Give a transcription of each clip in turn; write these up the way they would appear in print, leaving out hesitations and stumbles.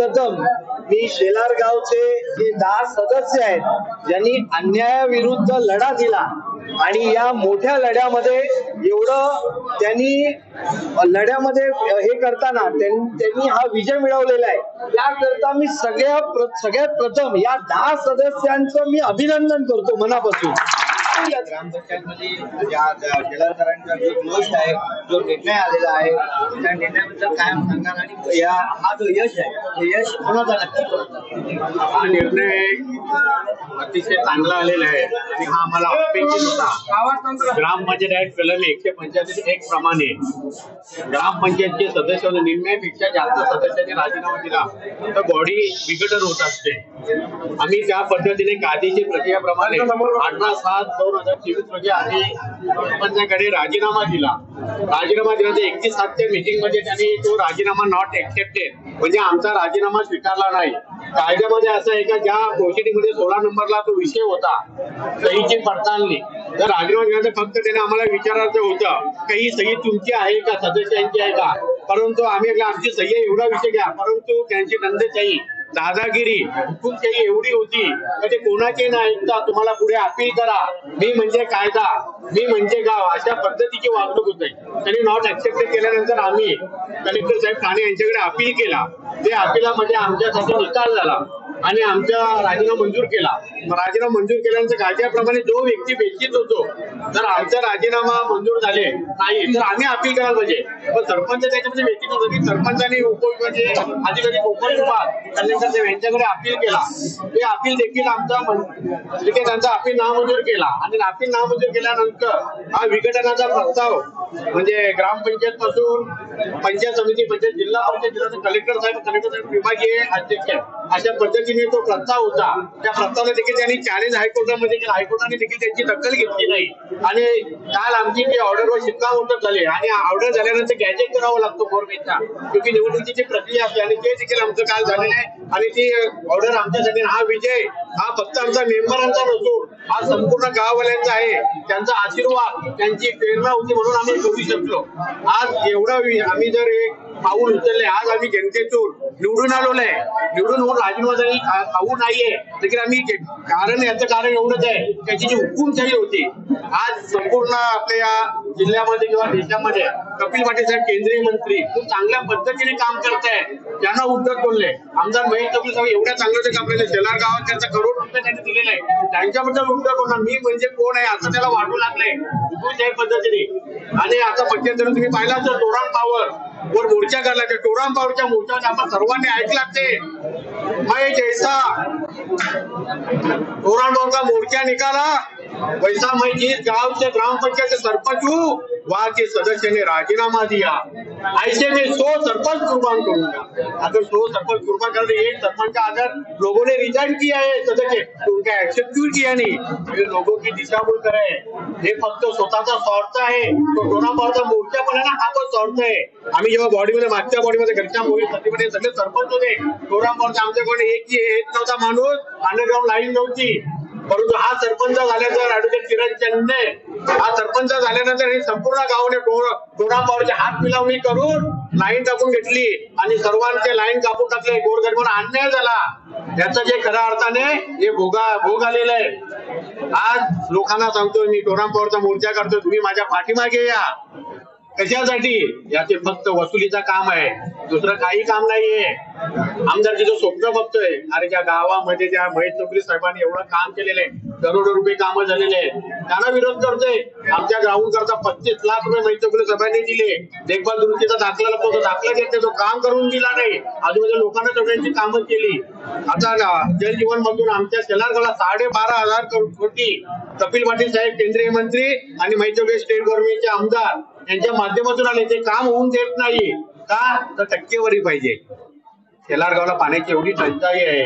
सर्वप्रथम मी शेलार गावचे जे 10 सदस्य आहेत ज्यांनी अन्यायाविरुद्ध लढा दिला आणि या मोठ्या लढ्यामध्ये एवढं त्यांनी लढ्यामध्ये हे करताना त्यांनी हा विजय मिळवलेला आहे। त्याकरता मी सगळ्यात प्रथम या 10 सदस्यांचं मी अभिनंदन करतो मनापासून। ग्रामपंचायतमध्ये शेलारकरांचा जो जोश आहे, जो निर्णय आलेला आहे, त्या निर्णयाबद्दल काय सांगणार आणि हा जो यश आहे हे यश कोणाचा नक्की? हा निर्णय अतिशय चांगला आलेला आहे आणि हा आम्हाला अपेक्षित होता। ग्रामपंचायत कलम 145(1) प्रमाणे ग्रामपंचायतचे सदस्य निम्म्यापेक्षा जास्त सदस्यांनी राजीनामा दिला तर बॉडी विघटन होत असते। आम्ही त्या पद्धतीने कायदेशीर प्रक्रियाप्रमाणे 18/7/2024 रोजी आम्ही सरपंचाकडे राजीनामा दिला। राजीनामा दिल्यानंतर 31/7 मीटिंग मध्ये त्यांनी तो राजीनामा नॉट एक्सेप्टेड म्हणजे आमचा राजीनामा स्वीकारला नाही। कायद्यामध्ये असं आहे का ज्या गोष्टीमध्ये 16 नंबरला तो विषय होता सहीची पडताळणी, तर राजीनामा दिल्यानंतर फक्त त्याने आम्हाला विचारायचं होतं की ही सही तुमची आहे का सदस्यांची आहे का, परंतु आम्ही आमची सही एवढा विषय घ्या, परंतु त्यांची नंदशाही दादागिरी हुकुमशाही एवढी होती की ते कोणाचे नाही ऐकता तुम्हाला पुढे अपील करा, मी म्हणजे कायदा, मी म्हणजे गाव, अशा पद्धतीची वागणूक होते। त्यांनी नॉट ऍक्सेप्ट केल्यानंतर आम्ही कलेक्टर साहेब ठाणे यांच्याकडे अपील केला। ते अपिलामध्ये आमच्यासाठी निकाल झाला आणि आमचा राजीनामा मंजूर केला। राजीनामा मंजूर केल्यानंतर कायद्याप्रमाणे जो व्यक्ती बेचित होतो जर आमचा राजीनामा मंजूर झाले नाही तर आम्ही अपील करायला पाहिजे, पण सरपंच त्याच्यामध्ये बेचित होतो की सरपंचांनी उपविभागाचे अधिकारी कोकण विभाग कलेक्टर साहेब यांच्याकडे अपील केला। ते अपील देखील त्यांचा अपील नामंजूर केला आणि अपील नामंजूर केल्यानंतर हा विघटनाचा प्रस्ताव म्हणजे ग्रामपंचायत पासून पंचायत समिती, पंचायत जिल्हा परिषद, कलेक्टर साहेब विभागीय अध्यक्ष अशा पद्धतीने तो प्रस्ताव होता। त्या प्रस्तावाला देखील त्यांनी चॅलेंज हायकोर्टामध्ये केला, हायकोर्टाने देखील त्यांची दखल घेतली नाही आणि काल आमची ती ऑर्डरवर शिक्कामोर्तब झाले आणि ऑर्डर झाल्यानंतर गॅजेट करावं लागतो गव्हर्नमेंटचा, क्योंकि निवडणुकीची प्रक्रिया असते आणि ते देखील आमचं काल झालेलं आहे आणि ती ऑर्डर आमच्यासाठी हा विजय हा फक्त आमचा मेंबरांचा नसून हा संपूर्ण गाववाल्यांचा आहे। त्यांचा आशीर्वाद, त्यांची प्रेरणा होती म्हणून आम्ही करू शकलो। आज एवढा आम्ही जर एक पाऊल उचलले, आज आम्ही जनतेतून निवडून आलेलो आहे, निवडून होऊन राजीनामा खाऊ नाहीये देखील आम्ही याचं कारण एवढंच आहे त्याची जी हुकुमशाही होती। आज संपूर्ण आपल्या या जिल्ह्यामध्ये किंवा देशामध्ये कपिल पाटील साहेब केंद्रीय मंत्री खूप चांगल्या पद्धतीने काम करत आहेत, त्यांना उद्धट बोलले। आमदार महेश कपिल साहेब एवढ्या चांगलं काम केलं, शेलार गावात त्यांचा करोड रुपये त्यांनी दिलेले आहे, त्यांच्याबद्दल उद्धट बोलणार मी म्हणजे कोण आहे असं त्याला वाटू लागलंय हुकुमशाही पद्धतीने। आणि आता मध्यंतरी तुम्ही पाहिला तर टोराम पॉवर वर मोर्चा काढला, त्या टोराम पॉवरच्या मोर्चामध्ये आपण सर्वांनी ऐकला ते मैं जैसा टोराम पॉवर का मोर्चा निकाला वैसा मैं जिस गांव से ग्राम पंचायत से सरपंच हूँ वहाँ के सदस्य ने राजीनामा दिया, ऐसे में 100 सरपंच कुर्बान करूंगा। अगर 100 सरपंच कुर्बान कर दे, एक सरपंच का अगर लोगों ने रिजाइन किया है सदस्य तो उनका एक्सेप्ट क्यों किया नहीं, ये लोगों की दिशाभूल करे, हे फक्त स्वतःचा स्वार्थ आहे। तो टोराम पॉवरचा मोर्चा पण आहे ना, हा पण स्वार्थ आहे। आम्ही जेव्हा बॉडीमध्ये मागच्या बॉडीमध्ये घरच्या मोहिमेमध्ये सगळे सरपंच होते, टोराम पॉवरचा आमच्याकडे एक नव्हता माणूस, अंडरग्राउंड लाईन नव्हती, परंतु हा सरपंच झाल्यानंतर ऍडव्होकेट किरण चंदने हा सरपंच झाल्यानंतर हे संपूर्ण गावाने टोराम पॉवरची हात मिळवणी करून लाईन टाकून घेतली आणि सर्वांचे लाईन कापून टाकले, गोरगरिबांना अन्याय झाला। याचं जे खऱ्या अर्थाने हे भोग आलेलं आहे। आज लोकांना सांगतोय मी टोराम पॉवरचा मोर्चा करतोय, तुम्ही माझ्या पाठीमागे या। कशासाठी? याचे फक्त वसुलीचा काम आहे, दुसरं काही काम नाहीये। आमदार तिचं स्वप्न बघतोय, अरे ज्या गावामध्ये त्या महेश चौधरी साहेबांनी एवढं काम केलेलं आहे, करोडो रुपये कामं झालेले आहेत, त्यांना विरोध करतोय। आमच्या ग्राउंड करता 25 लाख रुपये महेश चौधरी साहेबांनी दिले, देखभाल दुरुस्तीचा दाखला घेतला, तो काम करून दिला नाही, आजूबाजूच्या लोकांना सगळ्यांची कामं केली। आता जल जीवन मधून आमच्या शेलारगावला 12,500 कोटी कपिल पाटील साहेब केंद्रीय मंत्री आणि महेश चौधरी स्टेट गव्हर्नमेंटचे आमदार यांच्या माध्यमातून आले, ते काम होऊन देत नाही का, तर टक्केवारी पाहिजे। शेलारगावला पाण्याची एवढी टंचाई आहे,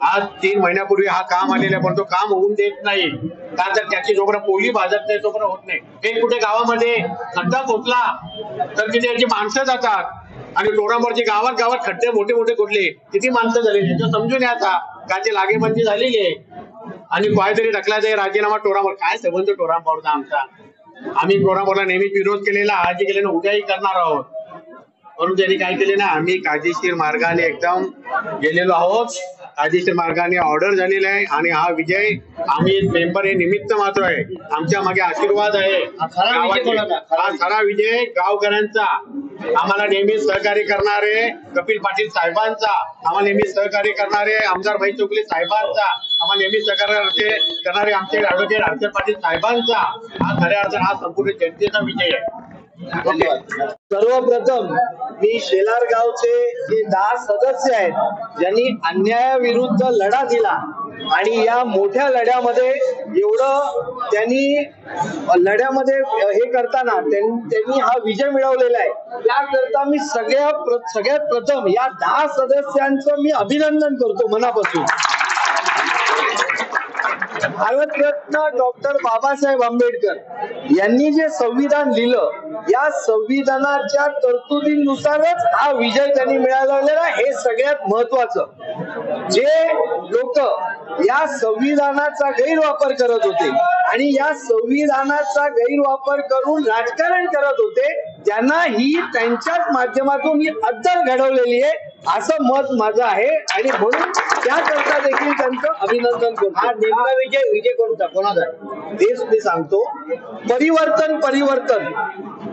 आज 3 महिन्यापूर्वी हा काम आलेला आहे, पण तो काम होऊन देत नाही का, तर त्याची जोपर्यंत पोली भाजत नाही तोपर्यंत होत नाही। हे कुठे गावामध्ये खड्डा खोदला तर तिथे याची माणसं जातात आणि टोरामवरची गावात खड्डे मोठे खोदले, किती माणसं झाले याचं समजून आता काची लागेबंदी झालेली आहे आणि काहीतरी ढकलायचं राजीनामा टोरामवर। काय संबंध टोराम पॉवरचा आमचा? आम्ही टोरामवरला नेहमी विरोध केलेला, आजही केलेला, उद्याही करणार आहोत। म्हणून त्यांनी काय केले ना, आम्ही कायदेशीर मार्गाने एकदम गेलेलो आहोत. कायदेशीर मार्गाने ऑर्डर झालेला आहे आणि हा विजय आम्ही मेंबर हे निमित्त मात्र आहे. आमच्या मागे आशीर्वाद आहे. हा खरा विजय गावकऱ्यांचा, आम्हाला नेहमी सहकार्य करणारे कपिल पाटील साहेबांचा, आम्हाला नेहमी सहकार्य करणारे आमदार भाई चोगले साहेबांचा, आम्हाला नेहमी सहकार्य करणारे आमचे ऍडव्होकेट हर्षद पाटील साहेबांचा हा खऱ्या अर्थाने हा संपूर्ण जनतेचा विजय आहे. सर्वप्रथम मी शेलार गावचे जे 10 सदस्य आहेत ज्यांनी अन्यायाविरुद्ध लढा दिला आणि या मोठ्या लढ्यामध्ये एवढं त्यांनी लढ्यामध्ये हे करताना त्यांनी हा विजय मिळवलेला आहे. त्याकरता मी सगळ्यात प्रथम या 10 सदस्यांचं मी अभिनंदन करतो मनापासून. भारतरत्न डॉक्टर बाबासाहेब आंबेडकर यांनी जे संविधान लिहिलं, या संविधानाच्या तरतुदीनुसारच हा विजय त्यांनी मिळवलेला हे सगळ्यात महत्वाचं. जे लोक या संविधानाचा गैरवापर करत होते आणि या संविधानाचा गैरवापर करून राजकारण करत होते, त्यांना ही त्यांच्याच माध्यमातून ही अद्दल घडवलेली आहे असं मत माझं आहे आणि म्हणून त्याकरता देखील त्यांचं अभिनंदन करतो. हा नेमका विजय कोणाचा तेच मी सांगतो. परिवर्तन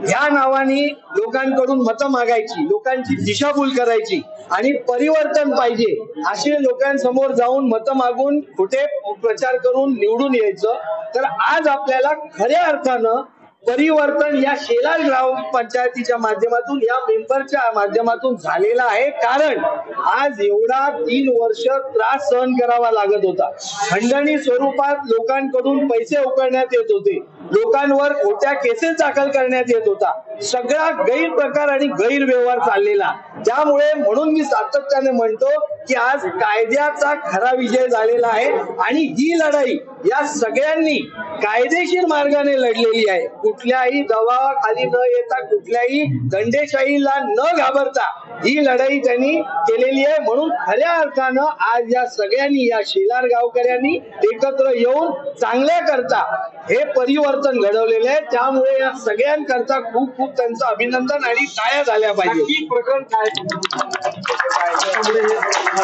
ह्या नावाने लोकांकडून मतं मागायची, लोकांची दिशाभूल करायची आणि परिवर्तन पाहिजे असे लोकांसमोर जाऊन मतं मागून खोटे प्रचार करून निवडून यायचं. तर आज आपल्याला खऱ्या अर्थानं परिवर्तन या शेलार ग्रामपंचायतीच्या माध्यमातून, या मेंबरच्या माध्यमातून झालेला आहे. कारण आज एवढा 3 वर्ष त्रास सहन करावा लागत होता. खंडणी स्वरूपात लोकांकडून पैसे उकळण्यात येत होते, लोकांवर खोट्या केसेस दाखल करण्यात येत होता, सगळा गैरप्रकार आणि गैरव्यवहार चाललेला. त्यामुळे म्हणून मी सातत्याने म्हणतो की आज कायद्याचा खरा विजय झालेला आहे आणि ही लढाई या सगळ्यांनी कायदेशीर मार्गाने लढलेली आहे. कुठल्याही दबावाखाली न येता, कुठल्याही दंडेशाहीला न घाबरता ही लढाई त्यांनी केलेली आहे. म्हणून खऱ्या अर्थानं आज या सगळ्यांनी, या शेलार गावकऱ्यांनी एकत्र येऊन चांगल्या करता हे परिवर्तन घडवलेले आहे. त्यामुळे या सगळ्यांकरता खूप खूप त्यांचं अभिनंदन आणि टाळ्या झाल्या पाहिजे. प्रकरण काय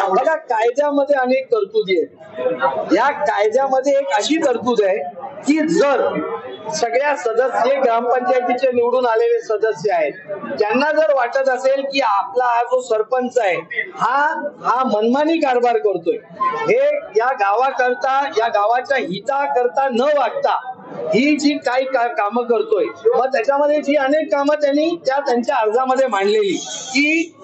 बघा, कायद्यामध्ये अनेक तरतुदी आहेत. या कायद्यामध्ये एक अशी तरतूद आहे की जर सगळ्या सदस्य, ग्रामपंचायतीचे निवडून आलेले सदस्य आहेत, त्यांना जर वाटत असेल की आपला हा जो सरपंच आहे हा मनमानी कारभार करतोय, हे या गावाकरता, या गावाच्या हिताकरता न वागता ही जी काही कामं करतोय, मग त्याच्यामध्ये जी अनेक कामं त्यांनी त्यांच्या अर्जामध्ये मांडलेली की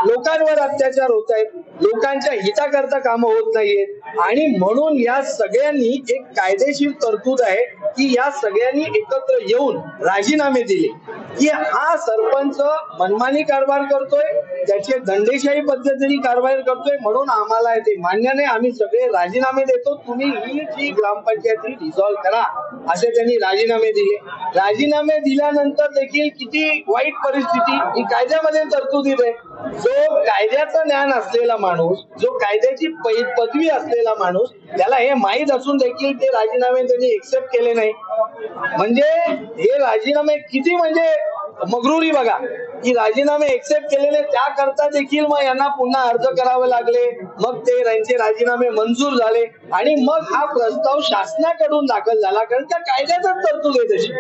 लोकांवर अत्याचार होत आहेत, लोकांच्या हिताकरता कामं होत नाहीयेत आणि म्हणून या सगळ्यांनी एक कायदेशीर तरतूद आहे की या सगळ्यांनी एकत्र येऊन राजीनामे दिले की हा सरपंच मनमानी कारभार करतोय, त्याचे दंडेशाही पद्धतीने कारभार करतोय, म्हणून आम्हाला ते मान्य नाही, आम्ही सगळे राजीनामे देतो, तुम्ही ही जी ग्रामपंचायत रिझॉल्व्ह करा असे त्यांनी राजीनामे दिले. राजीनामे दिल्यानंतर देखील किती वाईट परिस्थिती ही कायद्यामध्ये तरतुदीत आहे. जो कायद्याचं ज्ञान असलेला माणूस, जो कायद्याची पदवी असलेला माणूस, त्याला हे माहीत असून देखील ते राजीनामे त्यांनी एक्सेप्ट केले नाही. म्हणजे हे राजीनामे किती म्हणजे मगरुरी बघा की राजीनामे एक्सेप्ट केलेले, त्याकरता देखील मग यांना पुन्हा अर्ज करावे लागले, मग ते त्यांचे राजीनामे मंजूर झाले आणि मग हा प्रस्ताव शासनाकडून दाखल झाला. कारण त्या कायद्यातच तरतूद आहे तशी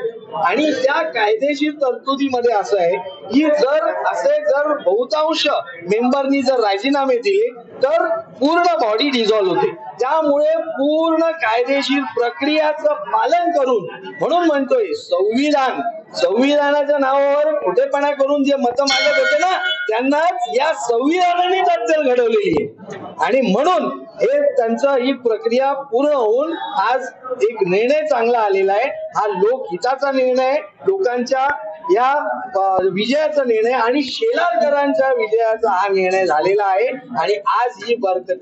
आणि त्या कायदेशीर तरतुदीमध्ये असं आहे की जर बहुतांश मेंबरनी जर राजीनामे दिले तर पूर्ण बॉडी डिझॉल्व्ह होते. त्यामुळे पूर्ण कायदेशीर प्रक्रियाचं पालन करून, म्हणून म्हणतोय संविधानाच्या नावावर खोटेपणा करून जे मतं मागत होते ना, त्यांनाच या संविधानाने अद्दल घडवलेली आहे आणि म्हणून हे त्यांचं ही प्रक्रिया पूर्ण होऊन आज एक निर्णय चांगला आलेला आहे. हा लोकहिताचा निर्णय आहे, लोकांच्या या विजयाचा निर्णय आणि शेलारकरांच्या विजयाचा हा निर्णय झालेला आहे. आणि आज ही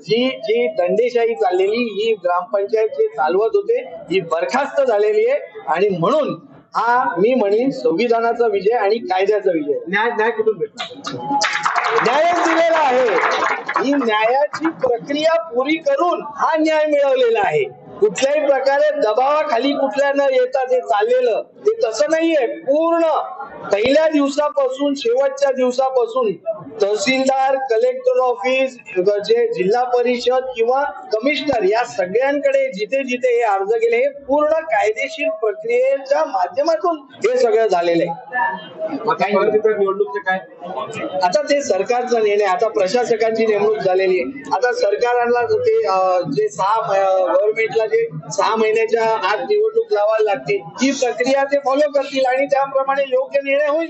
जी दंडेशाही चाललेली, ही ग्रामपंचायत जे चालवत होते, ही बरखास्त झालेली आहे आणि म्हणून हा मी म्हणेन संविधानाचा विजय आणि कायद्याचा विजय. न्याय कुठून भेटतो? न्यायच दिलेला आहे. ही न्यायाची प्रक्रिया पुरी करून हा न्याय मिळवलेला आहे. कुठल्याही प्रकारे दबावाखाली कुठल्या न येता ते चाललेलं ते तसं नाहीये. पूर्ण पहिल्या दिवसापासून शेवटच्या दिवसापासून तहसीलदार, कलेक्टर ऑफिस, जे जिल्हा परिषद किंवा कमिशनर या सगळ्यांकडे जिथे जिथे हे अर्ज गेले हे पूर्ण कायदेशीर प्रक्रियेच्या माध्यमातून हे सगळं झालेलं आहे. निवडणूकचे काय आता ते सरकारचा निर्णय, आता प्रशासकांची नेमणूक झालेली आहे. आता सरकारला ते जे गव्हर्नमेंटला जे 6 महिन्याच्या आत निवडणूक लावायला लागते ही प्रक्रिया ते फॉलो करतील आणि त्याप्रमाणे योग्य निर्णय होईल.